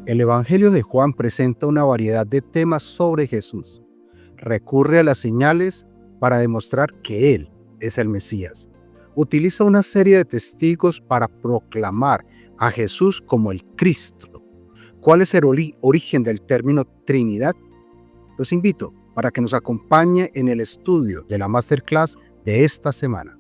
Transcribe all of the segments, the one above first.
El Evangelio de Juan presenta una variedad de temas sobre Jesús. Recurre a las señales para demostrar que Él es el Mesías. Utiliza una serie de testigos para proclamar a Jesús como el Cristo. ¿Cuál es el origen del término Trinidad? Los invito para que nos acompañe en el estudio de la Masterclass de esta semana.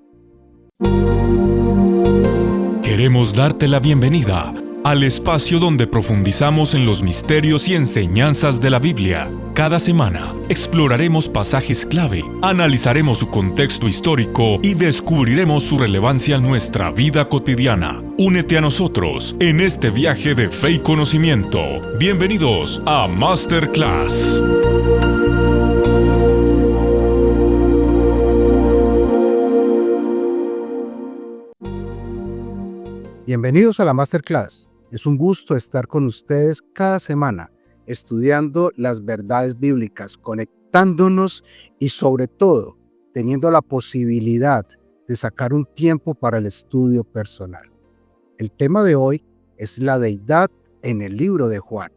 Queremos darte la bienvenida al espacio donde profundizamos en los misterios y enseñanzas de la Biblia. Cada semana exploraremos pasajes clave, analizaremos su contexto histórico y descubriremos su relevancia en nuestra vida cotidiana. Únete a nosotros en este viaje de fe y conocimiento. Bienvenidos a Masterclass. Bienvenidos a la Masterclass. Es un gusto estar con ustedes cada semana, estudiando las verdades bíblicas, conectándonos y sobre todo, teniendo la posibilidad de sacar un tiempo para el estudio personal. El tema de hoy es la deidad en el libro de Juan.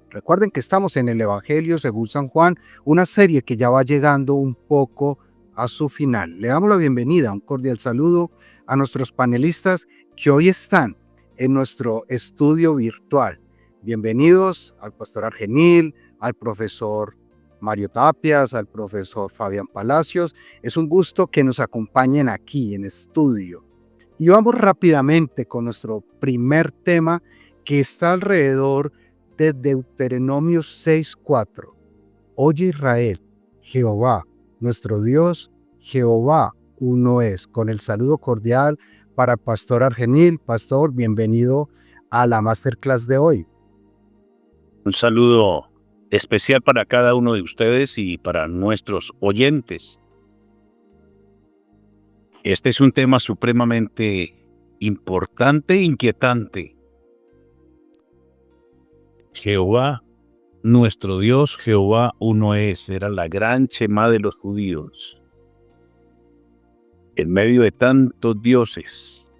Recuerden que estamos en el Evangelio según San Juan, una serie que ya va llegando un poco a su final. Le damos la bienvenida, un cordial saludo a nuestros panelistas que hoy están en nuestro estudio virtual. Bienvenidos al pastor Argenil, al profesor Mario Tapias, al profesor Fabián Palacios. Es un gusto que nos acompañen aquí en estudio. Y vamos rápidamente con nuestro primer tema, que está alrededor de Deuteronomio 6:4. Oye Israel, Jehová, nuestro Dios, Jehová uno es. Con el saludo cordial para el pastor Argenil. Pastor, bienvenido a la Masterclass de hoy. Un saludo especial para cada uno de ustedes y para nuestros oyentes. Este es un tema supremamente importante e inquietante. Jehová, nuestro Dios, Jehová uno es. Era la gran Shemá de los judíos. En medio de tantos dioses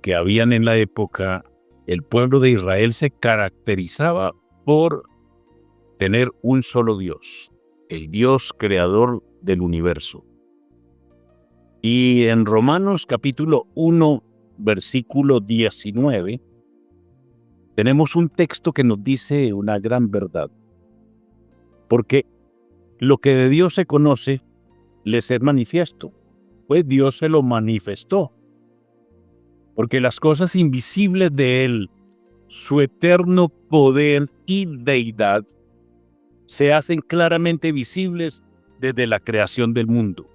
que habían en la época, el pueblo de Israel se caracterizaba por tener un solo Dios, el Dios creador del universo. Y en Romanos capítulo 1, versículo 19, tenemos un texto que nos dice una gran verdad. Porque lo que de Dios se conoce, les es manifiesto, pues Dios se lo manifestó. Porque las cosas invisibles de Él, su eterno poder y deidad, se hacen claramente visibles desde la creación del mundo,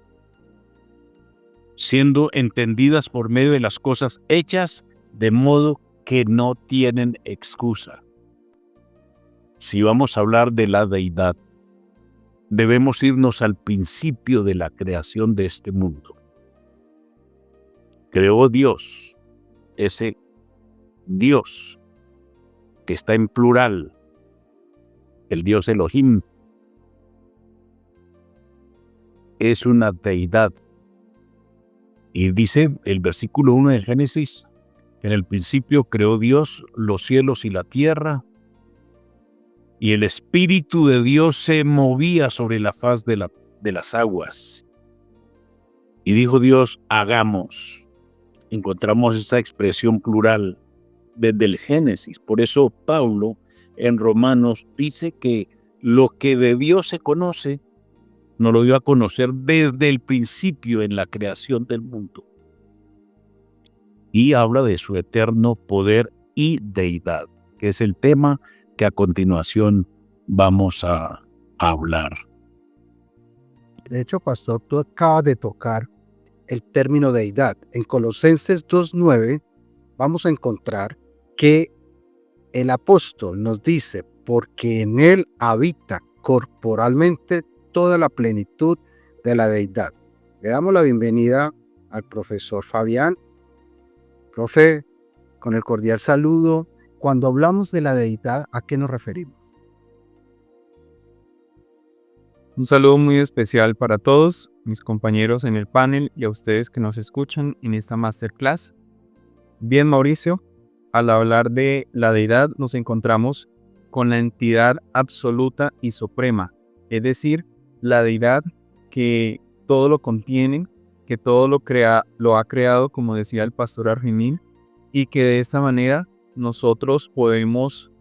siendo entendidas por medio de las cosas hechas, de modo que no tienen excusa. Si vamos a hablar de la deidad, debemos irnos al principio de la creación de este mundo. Creó Dios, ese Dios que está en plural, el Dios Elohim, es una deidad. Y dice el versículo 1 de Génesis, en el principio creó Dios los cielos y la tierra, y el Espíritu de Dios se movía sobre la faz de las aguas. Y dijo Dios, hagamos. Encontramos esa expresión plural desde el Génesis. Por eso Pablo en Romanos dice que lo que de Dios se conoce, nos lo dio a conocer desde el principio en la creación del mundo. Y habla de su eterno poder y deidad, que es el tema que a continuación vamos a hablar. De hecho, pastor, tú acabas de tocar el término deidad. En Colosenses 2:9 vamos a encontrar que el apóstol nos dice, porque en él habita corporalmente toda la plenitud de la deidad. Le damos la bienvenida al profesor Fabián. Profe, con el cordial saludo, cuando hablamos de la deidad, ¿a qué nos referimos? Un saludo muy especial para todos, mis compañeros en el panel y a ustedes que nos escuchan en esta Masterclass. Bien, Mauricio, al hablar de la deidad nos encontramos con la entidad absoluta y suprema, es decir, la deidad que todo lo contiene, que todo lo ha creado, como decía el pastor Argemín, y que de esta manera nosotros podemos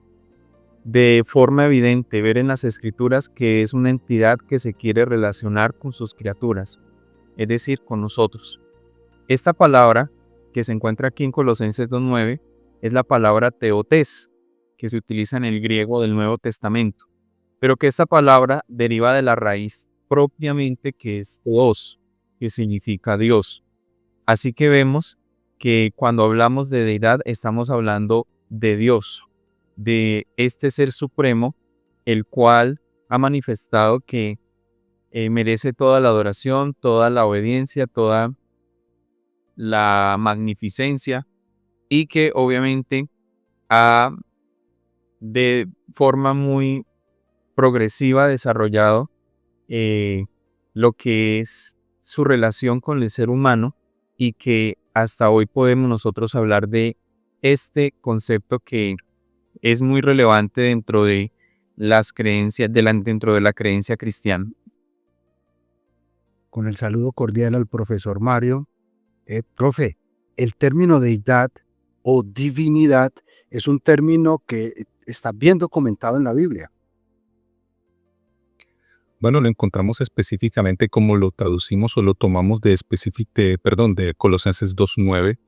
de forma evidente ver en las Escrituras que es una entidad que se quiere relacionar con sus criaturas, es decir, con nosotros. Esta palabra que se encuentra aquí en Colosenses 2:9 es la palabra teotes, que se utiliza en el griego del Nuevo Testamento, pero que esta palabra deriva de la raíz propiamente que es Theos, que significa Dios. Así que vemos que cuando hablamos de deidad estamos hablando de Dios, de este ser supremo, el cual ha manifestado que merece toda la adoración, toda la obediencia, toda la magnificencia, y que obviamente ha de forma muy progresiva desarrollado lo que es su relación con el ser humano, y que hasta hoy podemos nosotros hablar de este concepto que es muy relevante dentro de las creencias, dentro de la creencia cristiana. Con el saludo cordial al profesor Mario. Profe, el término deidad o divinidad es un término que está bien documentado en la Biblia. Bueno, lo encontramos específicamente como lo traducimos o lo tomamos de Colosenses 2:9.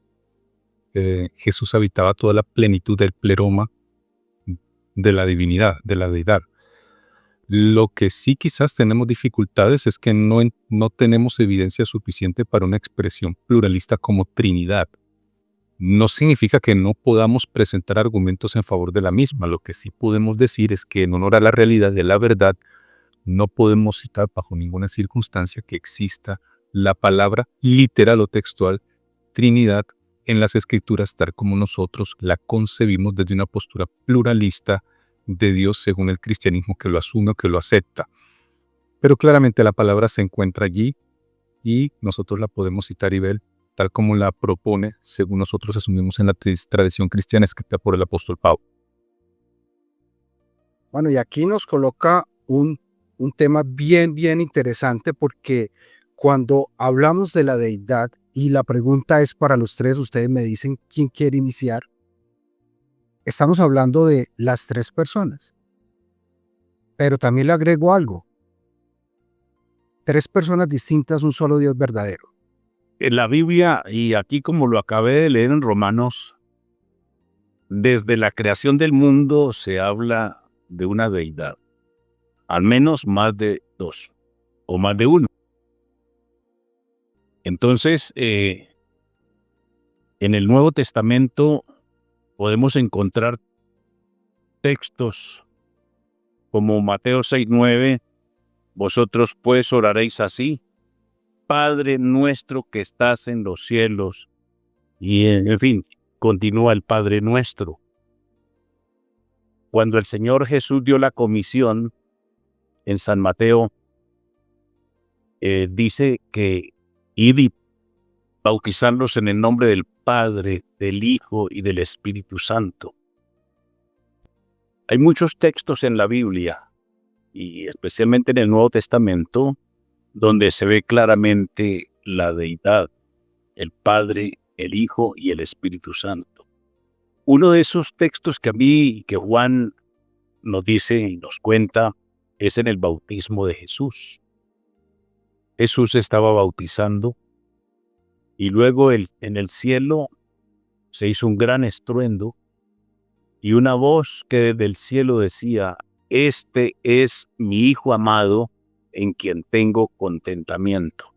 Jesús habitaba toda la plenitud del pleroma de la divinidad, de la deidad. Lo que sí quizás tenemos dificultades es que no tenemos evidencia suficiente para una expresión pluralista como Trinidad. No significa que no podamos presentar argumentos en favor de la misma. Lo que sí podemos decir es que en honor a la realidad de la verdad, no podemos citar bajo ninguna circunstancia que exista la palabra literal o textual Trinidad en las Escrituras tal como nosotros la concebimos desde una postura pluralista de Dios según el cristianismo que lo asume o que lo acepta. Pero claramente la palabra se encuentra allí y nosotros la podemos citar y ver tal como la propone según nosotros asumimos en la tradición cristiana escrita por el apóstol Pablo. Bueno, y aquí nos coloca un tema bien interesante, porque cuando hablamos de la deidad, y la pregunta es para los tres, ustedes me dicen quién quiere iniciar, estamos hablando de las tres personas. Pero también le agrego algo: tres personas distintas, un solo Dios verdadero. En la Biblia, y aquí como lo acabé de leer en Romanos, desde la creación del mundo se habla de una deidad, al menos más de dos o más de uno. Entonces, en el Nuevo Testamento podemos encontrar textos como Mateo 6:9, vosotros pues oraréis así: Padre nuestro que estás en los cielos. Y en fin, continúa el Padre nuestro. Cuando el Señor Jesús dio la comisión en San Mateo, dice que id y bautizarlos en el nombre del Padre, del Hijo y del Espíritu Santo. Hay muchos textos en la Biblia, y especialmente en el Nuevo Testamento, donde se ve claramente la deidad, el Padre, el Hijo y el Espíritu Santo. Uno de esos textos que Juan nos dice y nos cuenta es en el bautismo de Jesús. Jesús estaba bautizando y luego en el cielo se hizo un gran estruendo y una voz que desde el cielo decía: este es mi Hijo amado en quien tengo contentamiento.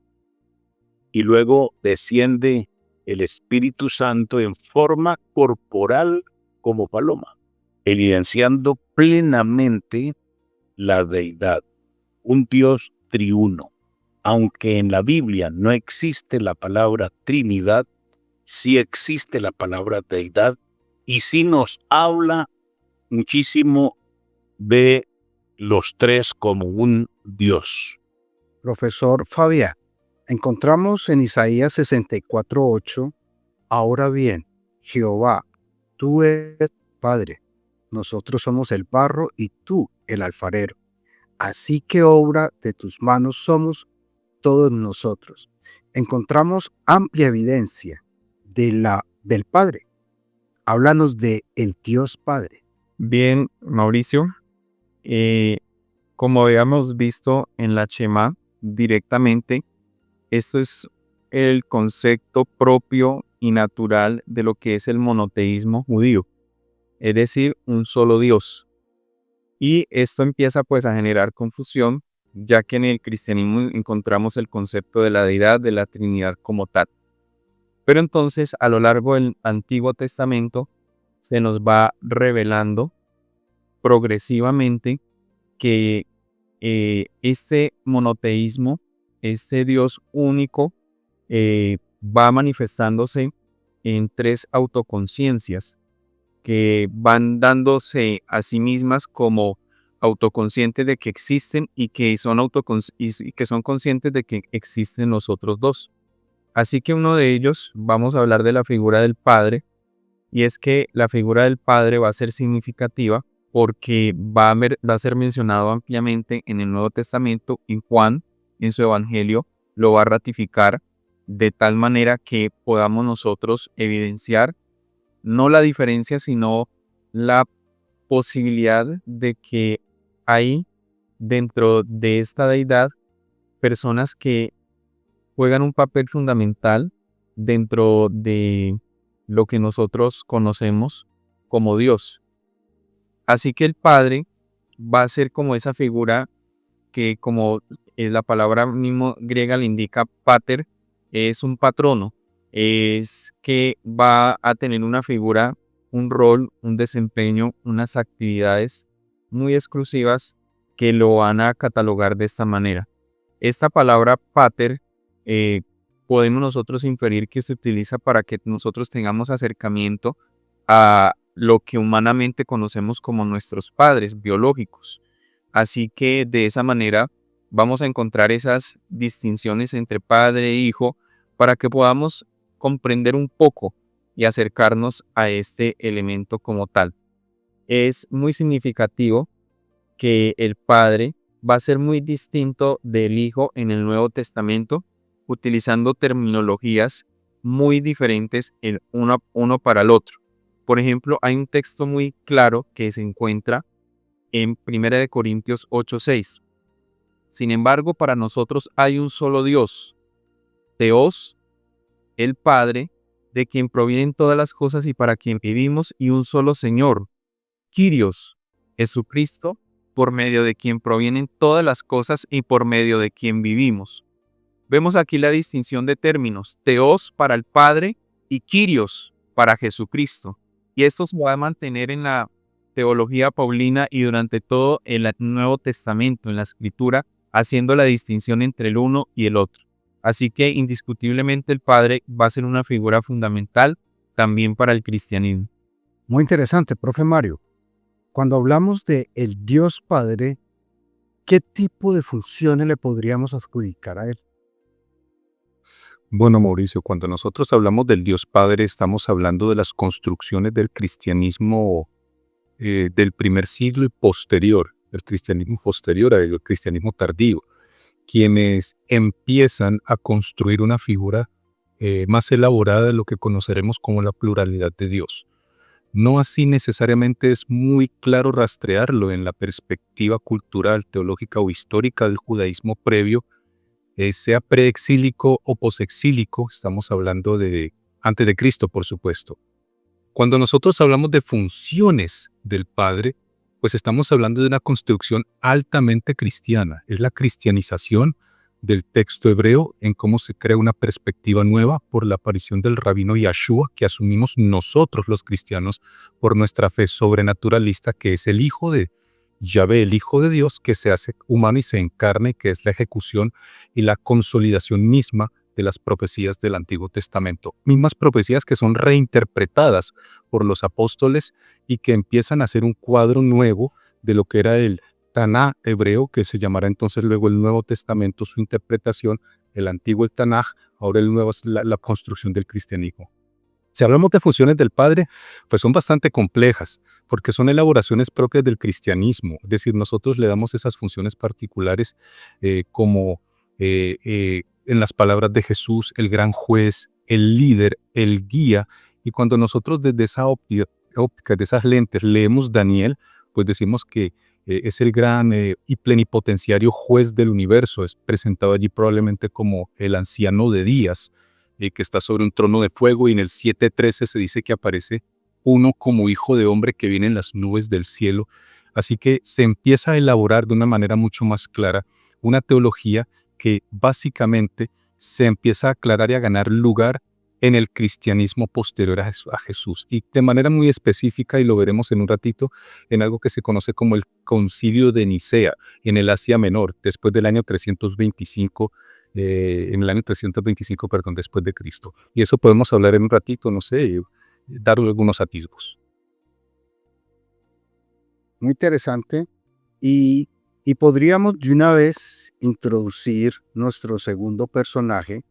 Y luego desciende el Espíritu Santo en forma corporal como paloma, evidenciando plenamente la deidad, un Dios triuno. Aunque en la Biblia no existe la palabra Trinidad, sí existe la palabra deidad, y sí nos habla muchísimo de los tres como un Dios. Profesor Fabián, encontramos en Isaías 64:8: ahora bien, Jehová, tú eres Padre, nosotros somos el barro y tú el alfarero. Así que obra de tus manos somos todos nosotros. Encontramos amplia evidencia del Padre. Háblanos de el Dios Padre. Bien, Mauricio, eh, como habíamos visto en la Shema directamente, esto es el concepto propio y natural de lo que es el monoteísmo judío, es decir, un solo Dios. Y esto empieza pues a generar confusión, ya que en el cristianismo encontramos el concepto de la deidad, de la Trinidad como tal. Pero entonces a lo largo del Antiguo Testamento se nos va revelando progresivamente que este monoteísmo, este Dios único, va manifestándose en tres autoconciencias que van dándose a sí mismas como autoconscientes de que existen y que son, y que son conscientes de que existen los otros dos. Así que uno de ellos, vamos a hablar de la figura del Padre, y es que la figura del Padre va a ser significativa porque va a ser mencionado ampliamente en el Nuevo Testamento, y Juan, en su Evangelio, lo va a ratificar de tal manera que podamos nosotros evidenciar no la diferencia, sino la posibilidad de que hay dentro de esta deidad personas que juegan un papel fundamental dentro de lo que nosotros conocemos como Dios. Así que el Padre va a ser como esa figura que, como la palabra mismo griega le indica, pater, es un patrono, es que va a tener una figura, un rol, un desempeño, unas actividades muy exclusivas que lo van a catalogar de esta manera. Esta palabra pater podemos nosotros inferir que se utiliza para que nosotros tengamos acercamiento a lo que humanamente conocemos como nuestros padres biológicos. Así que de esa manera vamos a encontrar esas distinciones entre padre e hijo para que podamos comprender un poco y acercarnos a este elemento como tal. Es muy significativo que el Padre va a ser muy distinto del Hijo en el Nuevo Testamento, utilizando terminologías muy diferentes el uno para el otro. Por ejemplo, hay un texto muy claro que se encuentra en 1 Corintios 8:6. Sin embargo, para nosotros hay un solo Dios, Theos, el Padre, de quien provienen todas las cosas y para quien vivimos, y un solo Señor, Kyrios, Jesucristo, por medio de quien provienen todas las cosas y por medio de quien vivimos. Vemos aquí la distinción de términos, Theos para el Padre y Kyrios para Jesucristo. Y esto se va a mantener en la teología paulina y durante todo el Nuevo Testamento, en la Escritura, haciendo la distinción entre el uno y el otro. Así que indiscutiblemente el Padre va a ser una figura fundamental también para el cristianismo. Muy interesante, profe Mario. Cuando hablamos de el Dios Padre, ¿qué tipo de funciones le podríamos adjudicar a él? Bueno, Mauricio, cuando nosotros hablamos del Dios Padre, estamos hablando de las construcciones del cristianismo del primer siglo y posterior, el cristianismo posterior al cristianismo tardío, quienes empiezan a construir una figura más elaborada de lo que conoceremos como la pluralidad de Dios. No así necesariamente es muy claro rastrearlo en la perspectiva cultural, teológica o histórica del judaísmo previo, sea preexílico o posexílico, estamos hablando de antes de Cristo, por supuesto. Cuando nosotros hablamos de funciones del Padre, pues estamos hablando de una construcción altamente cristiana. Es la cristianización del texto hebreo en cómo se crea una perspectiva nueva por la aparición del rabino Yahshua que asumimos nosotros los cristianos por nuestra fe sobrenaturalista, que es el Hijo de Yahvé, el Hijo de Dios, que se hace humano y se encarna, y que es la ejecución y la consolidación misma de las profecías del Antiguo Testamento. Mismas profecías que son reinterpretadas por los apóstoles y que empiezan a ser un cuadro nuevo de lo que era el Tanaj hebreo, que se llamará entonces luego el Nuevo Testamento, su interpretación, el antiguo el Tanaj, ahora el nuevo es la construcción del cristianismo. Si hablamos de funciones del Padre, pues son bastante complejas, porque son elaboraciones propias del cristianismo. Es decir, nosotros le damos esas funciones particulares como en las palabras de Jesús, el gran juez, el líder, el guía. Y cuando nosotros desde esa óptica, de esas lentes, leemos Daniel, pues decimos que es el gran y plenipotenciario juez del universo. Es presentado allí probablemente como el anciano de días, que está sobre un trono de fuego, y en el 7:13 se dice que aparece uno como hijo de hombre que viene en las nubes del cielo. Así que se empieza a elaborar de una manera mucho más clara una teología que básicamente se empieza a aclarar y a ganar lugar en el cristianismo posterior a Jesús, y de manera muy específica, y lo veremos en un ratito, en algo que se conoce como el Concilio de Nicea, en el Asia Menor, después del año 325, en el año 325, perdón, después de Cristo. Y eso podemos hablar en un ratito, no sé, dar algunos atisbos. Muy interesante. Y podríamos de una vez introducir nuestro segundo personaje.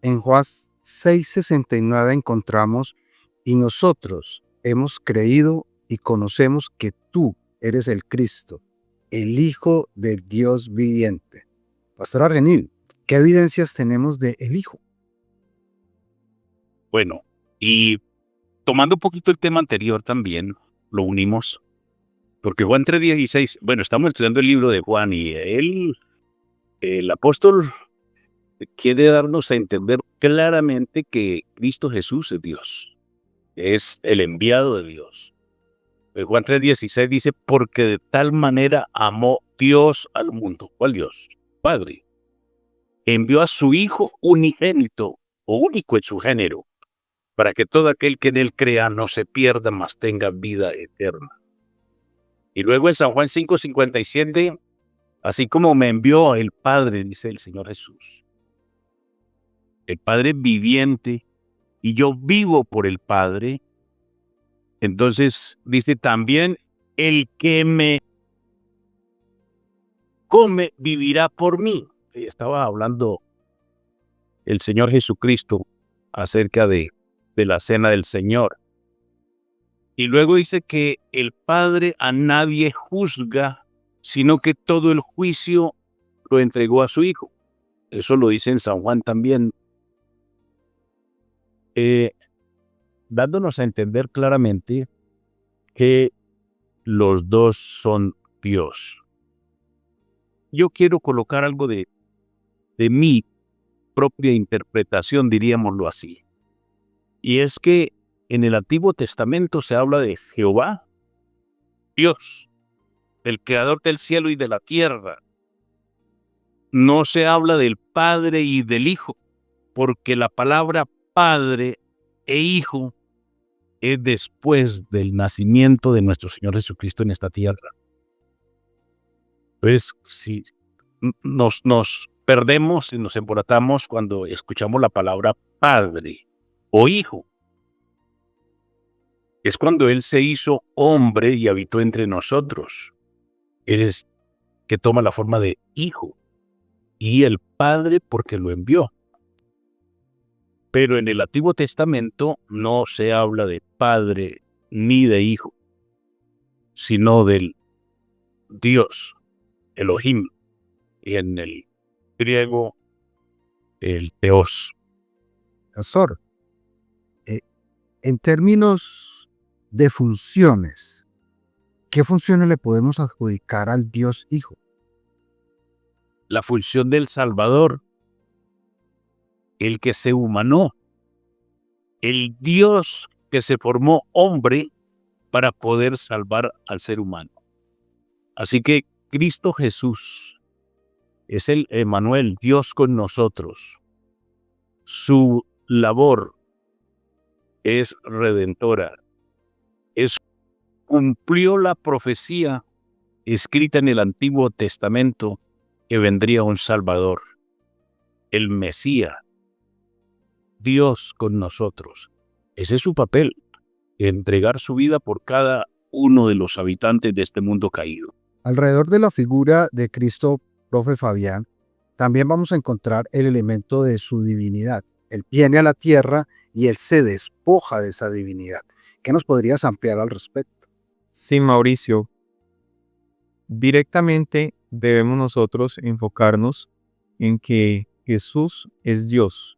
En Juan 6:69 encontramos: y nosotros hemos creído y conocemos que tú eres el Cristo, el Hijo del Dios viviente. Pastor Argenil, ¿qué evidencias tenemos de el Hijo? Bueno, y tomando un poquito el tema anterior también, lo unimos, porque Juan 3:16, bueno, estamos estudiando el libro de Juan y el apóstol quiere darnos a entender claramente que Cristo Jesús es Dios, es el enviado de Dios. Juan 3:16 dice, porque de tal manera amó Dios al mundo. ¿Cuál Dios? Padre. Envió a su Hijo unigénito o único en su género, para que todo aquel que en él crea no se pierda, mas tenga vida eterna. Y luego en San Juan 5:57, así como me envió el Padre, dice el Señor Jesús, el Padre viviente, y yo vivo por el Padre. Entonces dice también, el que me come vivirá por mí. Y estaba hablando el Señor Jesucristo acerca de la cena del Señor. Y luego dice que el Padre a nadie juzga, sino que todo el juicio lo entregó a su Hijo. Eso lo dice en San Juan también, dándonos a entender claramente que los dos son Dios. Yo quiero colocar algo de mi propia interpretación, diríamoslo así. Y es que en el Antiguo Testamento se habla de Jehová, Dios, el creador del cielo y de la tierra. No se habla del Padre y del Hijo, porque la palabra Padre e Hijo es después del nacimiento de nuestro Señor Jesucristo en esta tierra. Entonces, si nos perdemos y nos embolatamos cuando escuchamos la palabra Padre o Hijo. Es cuando Él se hizo hombre y habitó entre nosotros. Él es que toma la forma de Hijo, y el Padre porque lo envió. Pero en el Antiguo Testamento no se habla de Padre ni de Hijo, sino del Dios, Elohim, y en el griego, el Theos. Pastor, en términos de funciones, ¿qué funciones le podemos adjudicar al Dios Hijo? La función del Salvador, el que se humanó, el Dios que se formó hombre para poder salvar al ser humano. Así que Cristo Jesús es el Emmanuel, Dios con nosotros. Su labor es redentora. Cumplió la profecía escrita en el Antiguo Testamento que vendría un Salvador, el Mesías, Dios con nosotros. Ese es su papel, entregar su vida por cada uno de los habitantes de este mundo caído. Alrededor de la figura de Cristo, profe Fabián, también vamos a encontrar el elemento de su divinidad. Él viene a la tierra y Él se despoja de esa divinidad. ¿Qué nos podrías ampliar al respecto? Sí, Mauricio, directamente debemos nosotros enfocarnos en que Jesús es Dios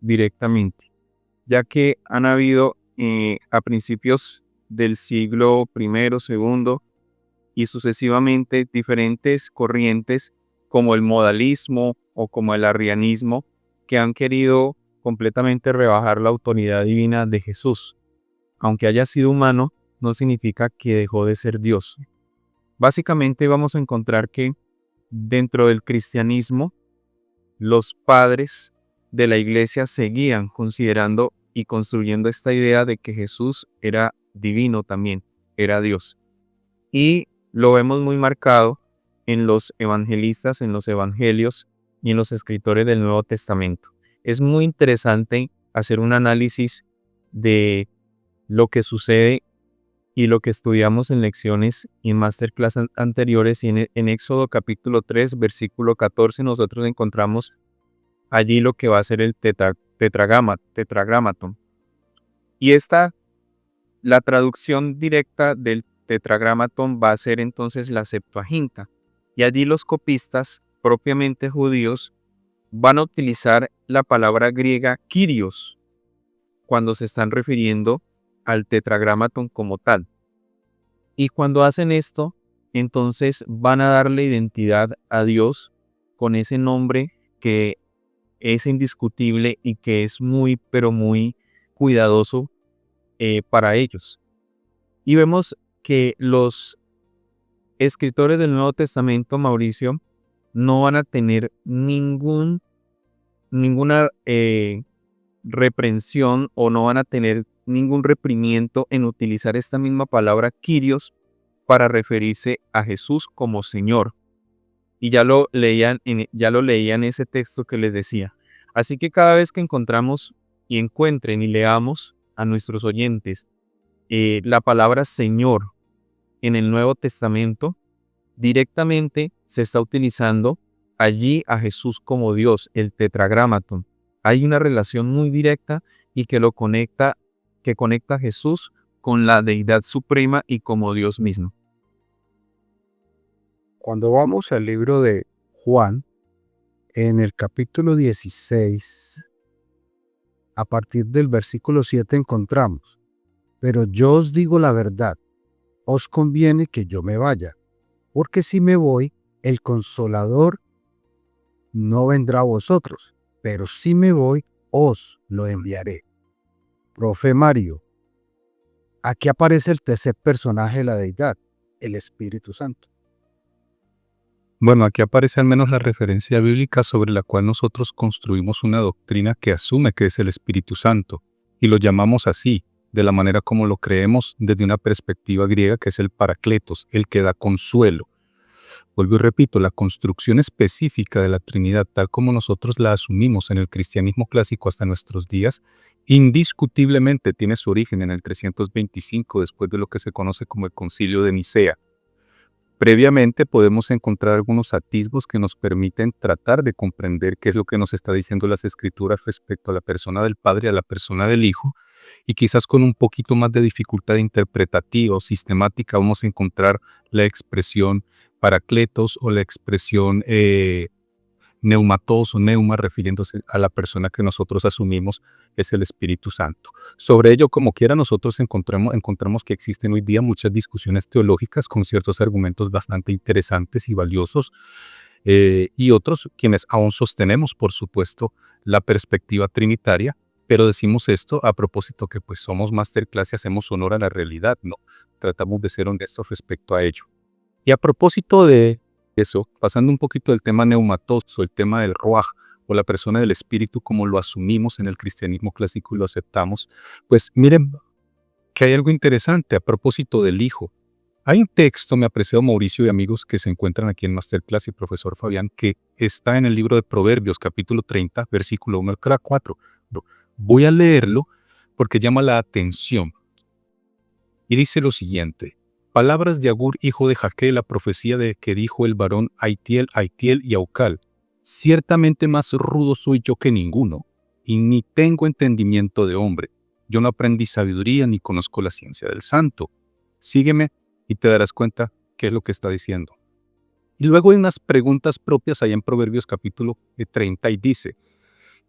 directamente, ya que han habido a principios del siglo primero, segundo y sucesivamente diferentes corrientes como el modalismo o como el arrianismo que han querido completamente rebajar la autoridad divina de Jesús. Aunque haya sido humano, no significa que dejó de ser Dios. Básicamente vamos a encontrar que dentro del cristianismo, los padres de la iglesia seguían considerando y construyendo esta idea de que Jesús era divino también, era Dios. Y lo vemos muy marcado en los evangelistas, en los evangelios y en los escritores del Nuevo Testamento. Es muy interesante hacer un análisis de lo que sucede y lo que estudiamos en lecciones y en masterclass anteriores. Y en Éxodo capítulo 3, versículo 14, nosotros encontramos allí lo que va a ser el tetragramaton. Y la traducción directa del tetragramaton va a ser entonces la Septuaginta. Y allí los copistas, propiamente judíos, van a utilizar la palabra griega Kyrios cuando se están refiriendo al tetragramaton como tal. Y cuando hacen esto, entonces van a darle identidad a Dios con ese nombre que es indiscutible y que es muy, pero muy cuidadoso para ellos. Y vemos que los escritores del Nuevo Testamento, Mauricio, no van a tener ninguna reprensión o no van a tener ningún reprimimiento en utilizar esta misma palabra Kyrios para referirse a Jesús como Señor. Y ya lo leían en ese texto que les decía. Así que cada vez que encontramos y encuentren y leamos a nuestros oyentes la palabra Señor en el Nuevo Testamento, directamente se está utilizando allí a Jesús como Dios, el tetragramaton. Hay una relación muy directa y que conecta a Jesús con la deidad suprema y como Dios mismo. Cuando vamos al libro de Juan, en el capítulo 16, a partir del versículo 7 encontramos: pero yo os digo la verdad, os conviene que yo me vaya, porque si me voy, el Consolador no vendrá a vosotros, pero si me voy, os lo enviaré. Profe Mario, aquí aparece el tercer personaje de la deidad, el Espíritu Santo. Bueno, aquí aparece al menos la referencia bíblica sobre la cual nosotros construimos una doctrina que asume que es el Espíritu Santo, y lo llamamos así, de la manera como lo creemos desde una perspectiva griega, que es el Parakletos, el que da consuelo. Vuelvo y repito, la construcción específica de la Trinidad, tal como nosotros la asumimos en el cristianismo clásico hasta nuestros días, indiscutiblemente tiene su origen en el 325, después de lo que se conoce como el Concilio de Nicea. Previamente podemos encontrar algunos atisbos que nos permiten tratar de comprender qué es lo que nos está diciendo las Escrituras respecto a la persona del Padre y a la persona del Hijo, y quizás con un poquito más de dificultad interpretativa o sistemática vamos a encontrar la expresión Parakletos o la expresión neumatos o neuma, refiriéndose a la persona que nosotros asumimos es el Espíritu Santo. Sobre ello, como quiera, nosotros encontramos que existen hoy día muchas discusiones teológicas con ciertos argumentos bastante interesantes y valiosos, y otros quienes aún sostenemos, por supuesto, la perspectiva trinitaria, pero decimos esto a propósito que pues somos masterclass y hacemos honor a la realidad, ¿no? Tratamos de ser honestos respecto a ello. Y a propósito de eso, pasando un poquito del tema neumatoso, el tema del ruaj, o la persona del espíritu como lo asumimos en el cristianismo clásico y lo aceptamos, pues miren que hay algo interesante a propósito del Hijo. Hay un texto, mi apreciado Mauricio y amigos que se encuentran aquí en Masterclass y profesor Fabián, que está en el libro de Proverbios, capítulo 30, versículo 1 al 4. Voy a leerlo porque llama la atención. Y dice lo siguiente: palabras de Agur, hijo de Jaque, la profecía de que dijo el varón Aitiel y Aucal. Ciertamente más rudo soy yo que ninguno. y ni tengo entendimiento de hombre. Yo no aprendí sabiduría ni conozco la ciencia del santo. Sígueme y te darás cuenta qué es lo que está diciendo. Y luego hay unas preguntas propias ahí en Proverbios capítulo 30 y dice,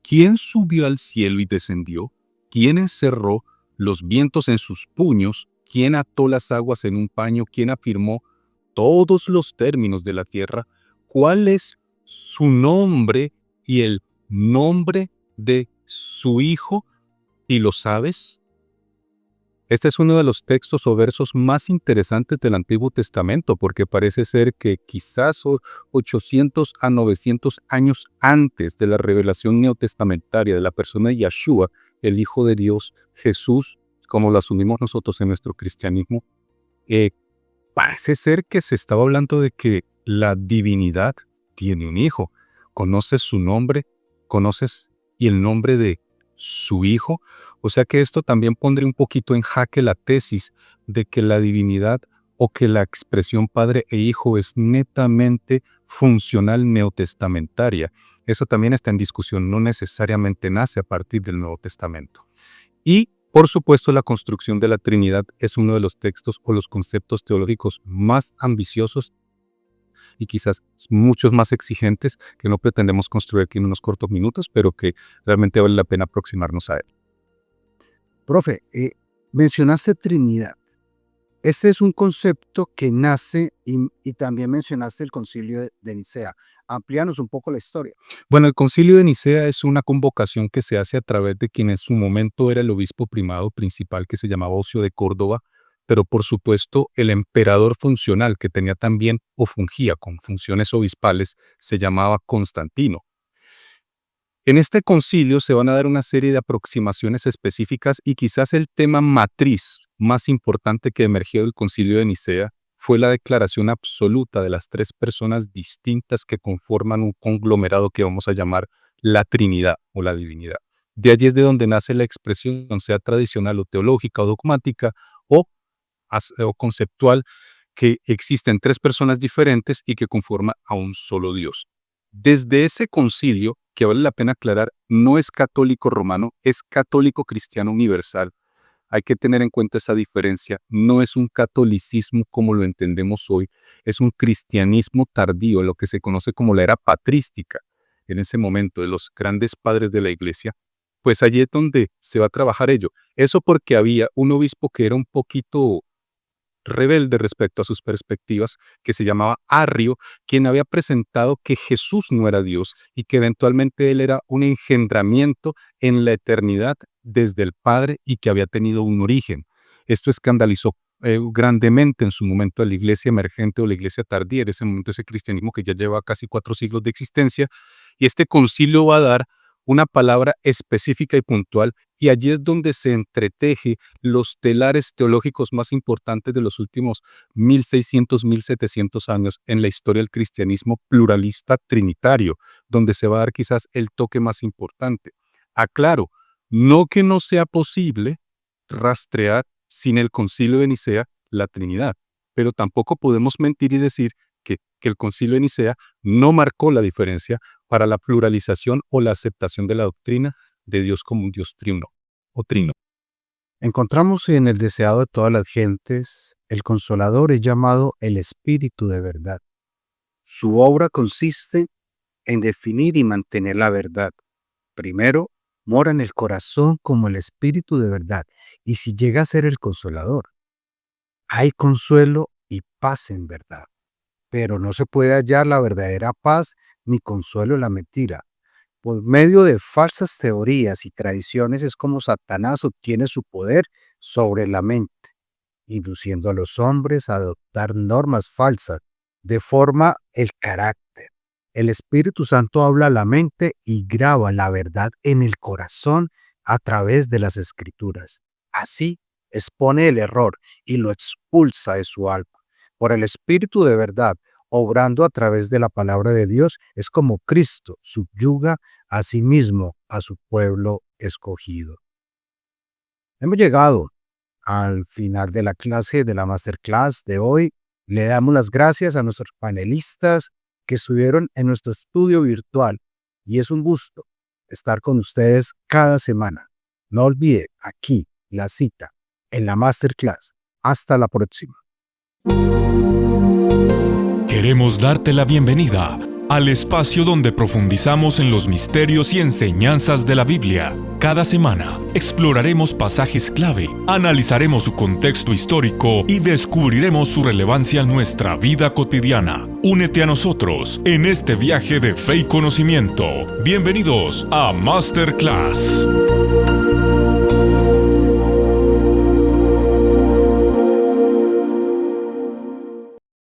¿quién subió al cielo y descendió? ¿Quién encerró los vientos en sus puños? ¿Quién ató las aguas en un paño? ¿Quién afirmó todos los términos de la tierra? ¿Cuál es su nombre y el nombre de su hijo? ¿Y lo sabes? Este es uno de los textos o versos más interesantes del Antiguo Testamento, porque parece ser que quizás 800 a 900 años antes de la revelación neotestamentaria de la persona de Yeshua, el Hijo de Dios, Jesús, como lo asumimos nosotros en nuestro cristianismo, parece ser que se estaba hablando de que la divinidad tiene un hijo. ¿Conoces su nombre? ¿Conoces y el nombre de su hijo? O sea que esto también pondría un poquito en jaque la tesis de que la divinidad o que la expresión padre e hijo es netamente funcional neotestamentaria. Eso también está en discusión, no necesariamente nace a partir del Nuevo Testamento. Y, por supuesto, la construcción de la Trinidad es uno de los textos o los conceptos teológicos más ambiciosos y quizás muchos más exigentes que no pretendemos construir aquí en unos cortos minutos, pero que realmente vale la pena aproximarnos a él. Profe, mencionaste Trinidad. Este es un concepto que nace y también mencionaste el Concilio de Nicea. Amplíanos un poco la historia. Bueno, el Concilio de Nicea es una convocación que se hace a través de quien en su momento era el obispo primado principal, que se llamaba Ocio de Córdoba, pero por supuesto el emperador funcional, que tenía también o fungía con funciones obispales, se llamaba Constantino. En este concilio se van a dar una serie de aproximaciones específicas y quizás el tema matriz más importante que emergió del Concilio de Nicea fue la declaración absoluta de las tres personas distintas que conforman un conglomerado que vamos a llamar la Trinidad o la Divinidad. De allí es de donde nace la expresión, sea tradicional o teológica o dogmática o conceptual, que existen tres personas diferentes y que conforman a un solo Dios. Desde ese concilio, que vale la pena aclarar, no es católico romano, es católico cristiano universal. Hay que tener en cuenta esa diferencia. No es un catolicismo como lo entendemos hoy, es un cristianismo tardío, lo que se conoce como la era patrística. En ese momento, de los grandes padres de la iglesia, pues allí es donde se va a trabajar ello. Eso porque había un obispo que era un poquito rebelde respecto a sus perspectivas, que se llamaba Arrio, quien había presentado que Jesús no era Dios y que eventualmente él era un engendramiento en la eternidad desde el Padre y que había tenido un origen. Esto escandalizó grandemente en su momento a la iglesia emergente o la iglesia tardía, en ese momento ese cristianismo que ya lleva casi 4 siglos de existencia, y este concilio va a dar una palabra específica y puntual, y allí es donde se entreteje los telares teológicos más importantes de los últimos 1600, 1700 años en la historia del cristianismo pluralista trinitario, donde se va a dar quizás el toque más importante. Aclaro, no que no sea posible rastrear sin el Concilio de Nicea la Trinidad, pero tampoco podemos mentir y decir que el Concilio de Nicea no marcó la diferencia para la pluralización o la aceptación de la doctrina de Dios como un Dios trino o trino. Encontramos en el deseado de todas las gentes, el Consolador es llamado el Espíritu de verdad. Su obra consiste en definir y mantener la verdad. Primero, mora en el corazón como el Espíritu de verdad, y si llega a ser el Consolador, hay consuelo y paz en verdad. Pero no se puede hallar la verdadera paz ni consuelo en la mentira. Por medio de falsas teorías y tradiciones es como Satanás obtiene su poder sobre la mente, induciendo a los hombres a adoptar normas falsas, deforma el carácter. El Espíritu Santo habla a la mente y graba la verdad en el corazón a través de las Escrituras. Así expone el error y lo expulsa de su alma. Por el Espíritu de verdad, obrando a través de la palabra de Dios, es como Cristo subyuga a sí mismo a su pueblo escogido. Hemos llegado al final de la clase, de la masterclass de hoy. Le damos las gracias a nuestros panelistas que estuvieron en nuestro estudio virtual y es un gusto estar con ustedes cada semana. No olvide aquí la cita en la Masterclass. Hasta la próxima. Queremos darte la bienvenida al espacio donde profundizamos en los misterios y enseñanzas de la Biblia. Cada semana exploraremos pasajes clave, analizaremos su contexto histórico y descubriremos su relevancia en nuestra vida cotidiana. Únete a nosotros en este viaje de fe y conocimiento. Bienvenidos a Masterclass.